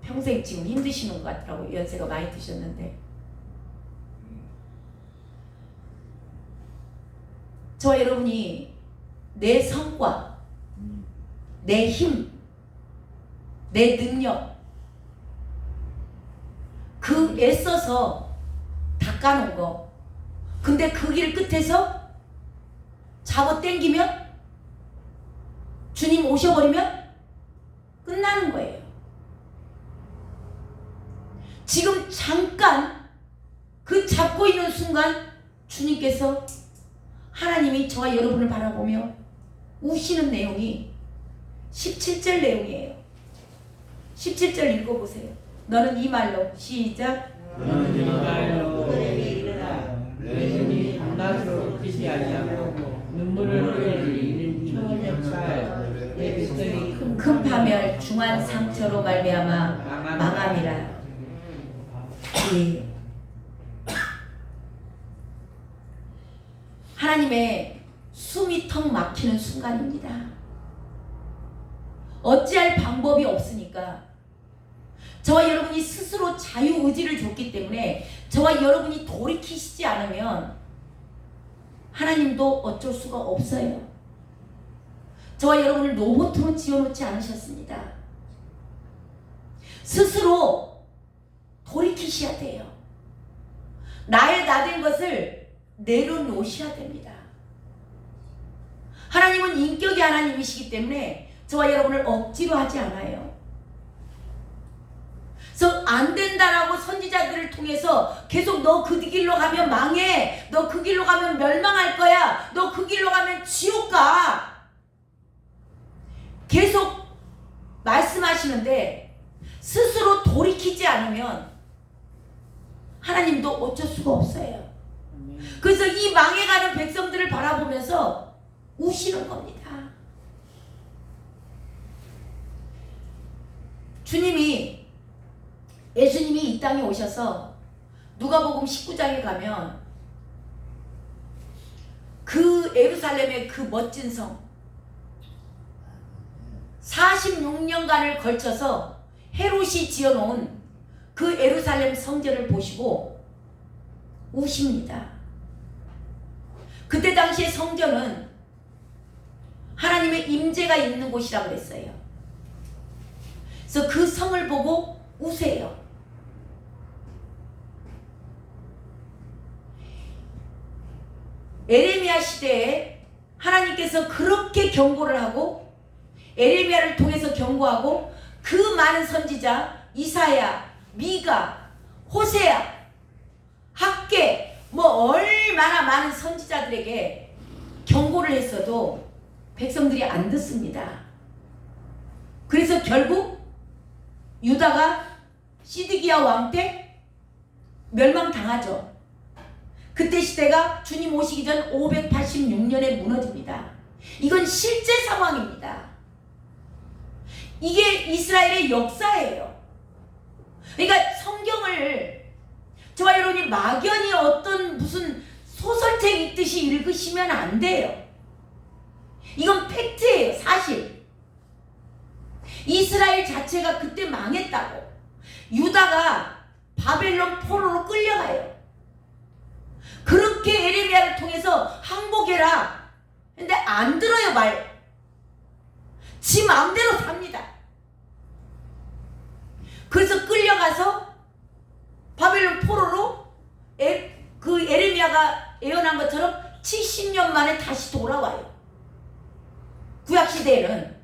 평생 지금 힘드시는 것 같더라고요. 연세가 많이 드셨는데. 저와 여러분이 내 성과, 내 힘, 내 능력, 그 애써서 닦아놓은 거, 근데 그 길 끝에서 잡아 당기면, 주님 오셔버리면 끝나는 거예요. 지금 잠깐 그 잡고 있는 순간 주님께서, 하나님이 저와 여러분을 바라보며 우시는 내용이 17절 내용이에요. 17절 읽어보세요. 너는 이 말로, 시작. 너는 이 말로 내게 이르라. 내 눈이 밤낮으로 빛이 아니하고 눈물을 흘리니 초년차여 내 백성이 큰 파멸 중한 상처로 말미암아 망함이라. 예. 하나님의 숨이 턱 막히는 순간입니다. 어찌할 방법이 없으니까 저와 여러분이 스스로 자유의지를 줬기 때문에 저와 여러분이 돌이키시지 않으면 하나님도 어쩔 수가 없어요. 저와 여러분을 로봇으로 지어놓지 않으셨습니다. 스스로 돌이키셔야 돼요. 나의 나된 것을 내려놓으셔야 됩니다. 하나님은 인격의 하나님이시기 때문에 저와 여러분을 억지로 하지 않아요. 그래서 안 된다라고 선지자들을 통해서 계속 너 그 길로 가면 망해, 너 그 길로 가면 멸망할 거야, 너 그 길로 가면 지옥 가, 계속 말씀하시는데 스스로 돌이키지 않으면 하나님도 어쩔 수가 없어요. 그래서 이 망해가는 백성들을 바라보면서 우시는 겁니다. 예수님이 이 땅에 오셔서 누가복음 19장에 가면 그 예루살렘의 그 멋진 성, 46년간을 걸쳐서 헤롯이 지어놓은 그 예루살렘 성전을 보시고 우십니다. 그때 당시에 성전은 하나님의 임재가 있는 곳이라고 그랬어요. 그래서 그 성을 보고 우세요. 에레미야 시대에 하나님께서 그렇게 경고를 하고 에레미야를 통해서 경고하고 그 많은 선지자 이사야, 미가, 호세야, 학개 얼마나 많은 선지자들에게 경고를 했어도 백성들이 안 듣습니다. 그래서 결국 유다가 시드기야 왕 때 멸망당하죠. 그때 시대가 주님 오시기 전 586년에 무너집니다. 이건 실제 상황입니다. 이게 이스라엘의 역사예요. 그러니까 성경을 저와 여러분이 막연히 어떤 무슨 소설책 읽듯이 읽으시면 안 돼요. 이건 팩트예요. 사실 이스라엘 자체가 그때 망했다고. 유다가 바벨론 포로로 끌려가요. 그렇게 에레미야를 통해서 항복해라. 근데 안 들어요. 지 마음대로 삽니다. 그래서 끌려가서 바벨론 포로로 그 에레미야가 예언한 것처럼 70년 만에 다시 돌아와요. 구약시대에는.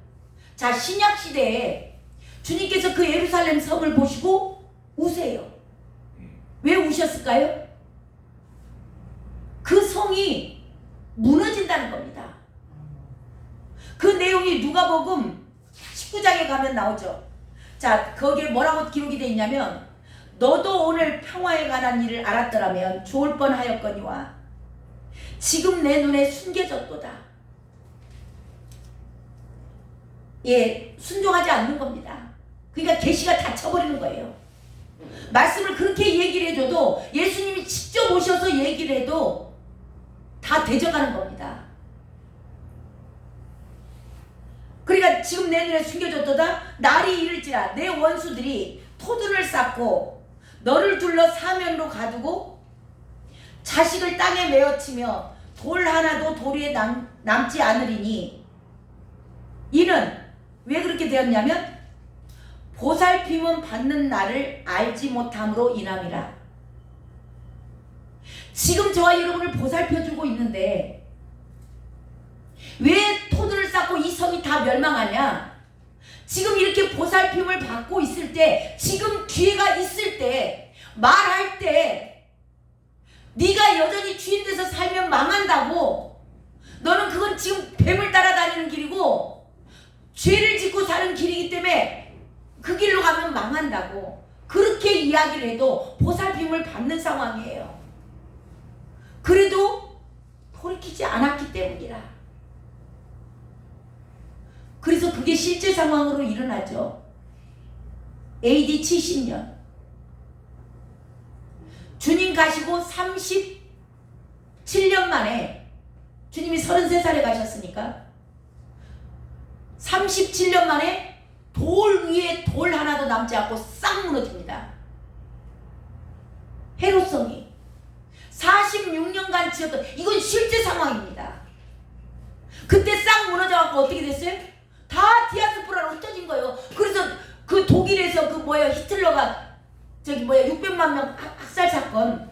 자, 신약시대에 주님께서 그 예루살렘 성을 보시고 우세요. 왜 우셨을까요? 그 성이 무너진다는 겁니다. 그 내용이 누가복음 19장에 가면 나오죠. 자, 거기에 뭐라고 기록이 되어 있냐면 너도 오늘 평화에 관한 일을 알았더라면 좋을 뻔하였거니와 지금 내 눈에 숨겨졌도다. 예, 순종하지 않는 겁니다. 그러니까 계시가 닫혀버리는 거예요. 말씀을 그렇게 얘기를 해줘도 예수님이 직접 오셔서 얘기를 해도 다 대적하는 겁니다. 그러니까 지금 내 눈에 숨겨졌도다 날이 이를지라 내 원수들이 토들을 쌓고 너를 둘러 사면으로 가두고 자식을 땅에 메어치며 돌 하나도 돌 위에 남지 않으리니 이는 왜 그렇게 되었냐면 보살핌은 받는 날을 알지 못함으로 인함이라. 지금 저와 여러분을 보살펴주고 있는데 왜 토들을 쌓고 이 성이 다 멸망하냐? 지금 이렇게 보살핌을 받고 있을 때, 지금 기회가 있을 때, 말할 때 네가 여전히 주인 돼서 살면 망한다고. 너는 그건 지금 뱀을 따라다니는 길이고 죄를 짓고 사는 길이기 때문에 그 길로 가면 망한다고. 그렇게 이야기를 해도 보살핌을 받는 상황이에요. 그래도 돌이키지 않았기 때문이라. 그래서 그게 실제 상황으로 일어나죠. AD 70년 주님 가시고 37년 만에, 주님이 33살에 가셨으니까 37년 만에 돌 위에 돌 하나도 남지 않고 싹 무너집니다. 헤롯성이 46년간 지었던, 이건 실제 상황입니다. 그때 싹 무너져갖고 어떻게 됐어요? 다 디아스포라로 흩어진 거예요. 그래서 그 독일에서 히틀러가 600만 명 학살 사건,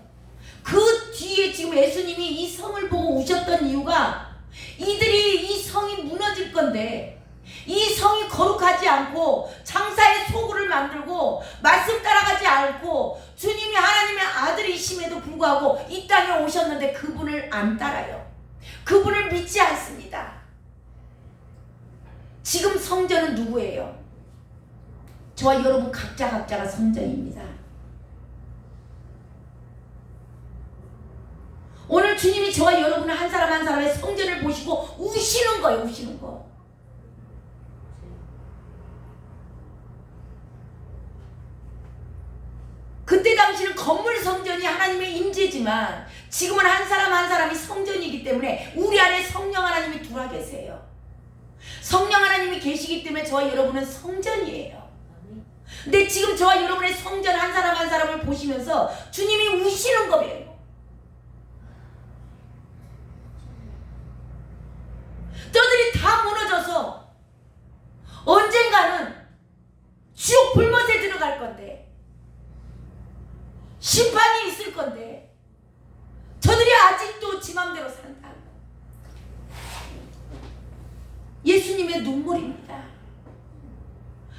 그 뒤에 지금 예수님이 이 성을 보고 우셨던 이유가 이들이 이 성이 무너질 건데 이 성이 거룩하지 않고 장사의 소굴을 만들고 말씀 따라가지 않고 주님이 하나님의 아들이심에도 불구하고 이 땅에 오셨는데 그분을 안 따라요. 그분을 믿지 않습니다. 지금 성전은 누구예요? 저와 여러분 각자가 성전입니다. 오늘 주님이 저와 여러분을 한 사람 한 사람의 성전을 보시고 우시는 거예요. 우시는 거. 그때 당시는 건물 성전이 하나님의 임재지만 지금은 한 사람 한 사람이 성전이기 때문에 우리 안에 성령 하나님이 들어와 계세요. 성령 하나님이 계시기 때문에 저와 여러분은 성전이에요. 근데 지금 저와 여러분의 성전 한 사람 한 사람을 보시면서 주님이 우시는 거예요. 저들이 다 무너져서 언젠가는 지옥 불못에 들어갈 건데, 심판이 있을 건데 저들이 아직도 지 맘대로 산다. 예수님의 눈물입니다.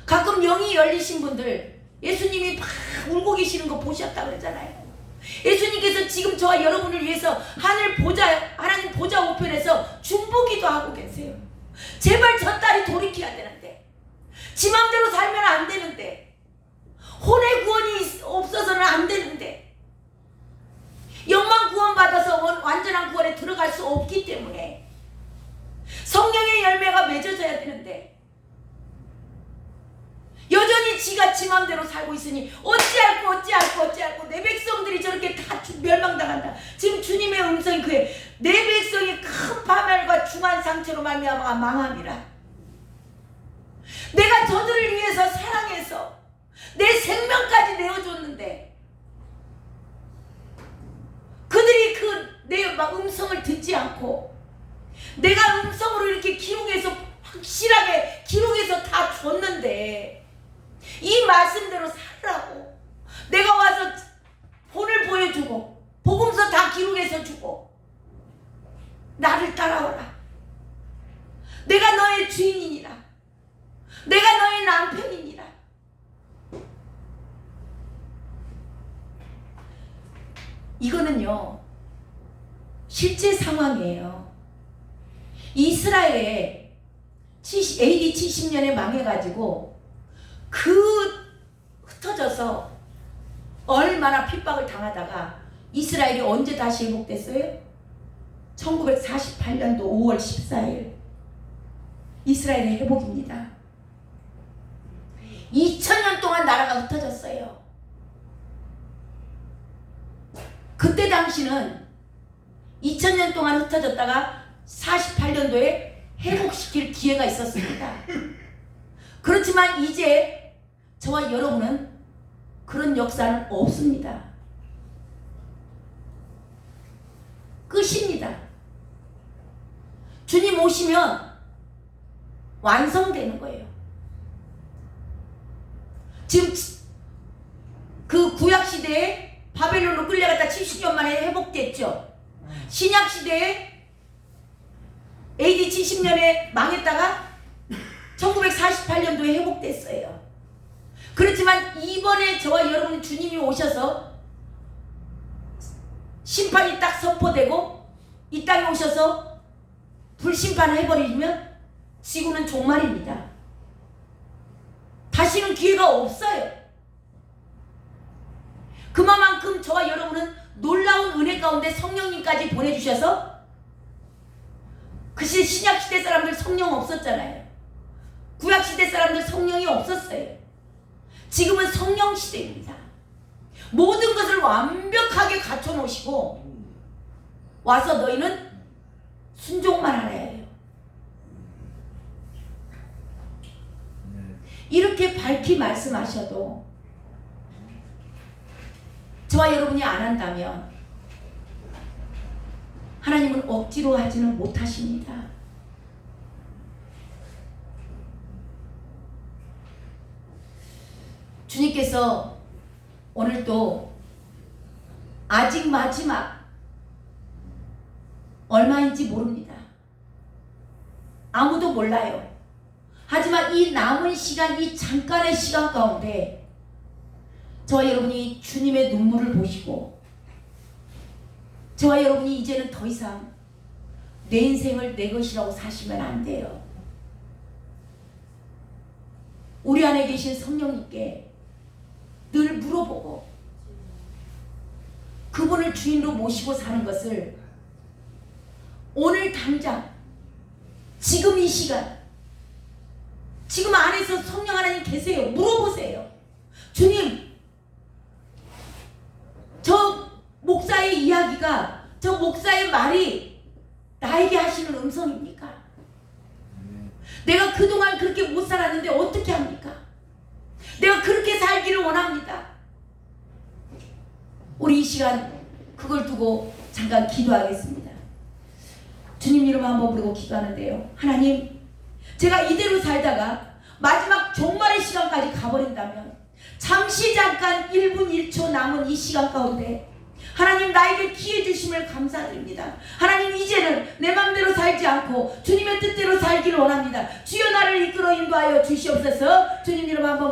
가끔 영이 열리신 분들 예수님이 막 울고 계시는 거 보셨다고 그러잖아요. 예수님께서 지금 저와 여러분을 위해서 하나님 보좌 우편에서 중보기도 하고 계세요. 제발 저 딸이 돌이켜야 되는데, 지 맘대로 살면 안 되는데, 혼의 구원이 없어서는 안 되는데, 영만 구원받아서 완전한 구원에 들어갈 수 없기 때문에 성령의 열매가 맺어져야 되는데 여전히 지가 지 맘대로 살고 있으니 어찌할꼬 내 백성들이 저렇게 다 멸망당한다. 지금 주님의 음성이 그에 내 백성이 큰 파멸과 중한 상처로 말미암아 망함이라. 내가 저들을 위해서 사랑해서 내 생명까지 내어줬는데 그들이 내 음성을 듣지 않고 내가 음성으로 이렇게 기록해서 확실하게 기록해서 다 줬는데 이 말씀대로 살라고 내가 와서 본을 보여주고 복음서 다 기록해서 주고 나를 따라오라. 내가 너의 주인이니라. 내가 너의 남편이니라. 이거는요 실제 상황이에요. 이스라엘에 AD 70년에 망해가지고 흩어져서 얼마나 핍박을 당하다가 이스라엘이 언제 다시 회복됐어요? 1948년도 5월 14일 이스라엘의 회복입니다. 2000년 동안 나라가 흩어졌어요. 그때 당시는 2000년 동안 흩어졌다가 48년도에 회복시킬 기회가 있었습니다. 그렇지만 이제 저와 여러분은 그런 역사는 없습니다. 끝입니다. 주님 오시면 완성되는 거예요. 지금 그 구약시대에 바벨론으로 끌려갔다 70년 만에 회복됐죠. 신약시대에 AD 70년에 망했다가 1948년도에 회복됐어요. 그렇지만 이번에 저와 여러분 주님이 오셔서 심판이 딱 선포되고 이 땅에 오셔서 불심판을 해버리면 지구는 종말입니다. 다시는 기회가 없어요. 그만큼 저와 여러분은 놀라운 은혜 가운데 성령님까지 보내주셔서 그 시대 신약시대 사람들 성령 없었잖아요. 구약시대 사람들 성령이 없었어요. 지금은 성령 시대입니다. 모든 것을 완벽하게 갖춰놓으시고 와서 너희는 순종만 하라 해요. 이렇게 밝히 말씀하셔도 저와 여러분이 안 한다면 하나님은 억지로 하지는 못하십니다. 주님께서 오늘도 아직 마지막 얼마인지 모릅니다. 아무도 몰라요. 하지만 이 남은 시간, 이 잠깐의 시간 가운데 저와 여러분이 주님의 눈물을 보시고 저와 여러분이 이제는 더 이상 내 인생을 내 것이라고 사시면 안 돼요. 우리 안에 계신 성령님께 늘 물어보고 그분을 주인으로 모시고 사는 것을 오늘 당장 지금 이 시간 지금 안에서 성령 하나님 계세요. 물어보세요. 주님, 저 목사의 이야기가, 저 목사의 말이 나에게 하시는 음성입니까? 내가 그동안 그렇게 못 살았는데 어떻게 합니까? 내가 그렇게 살기를 원합니다. 우리 이 시간 그걸 두고 잠깐 기도하겠습니다. 주님 이름 한번 부르고 기도하는데요. 하나님, 제가 이대로 살다가 마지막 종말의 시간까지 가버린다면 잠시 잠깐 1분 1초 남은 이 시간 가운데 하나님 나에게 기회 주심을 감사드립니다. 하나님 이제는 내 맘대로 살지 않고 주님의 뜻대로 살기를 원합니다. 주여 나를 이끌어 인도하여 주시옵소서. 주님 이름 한번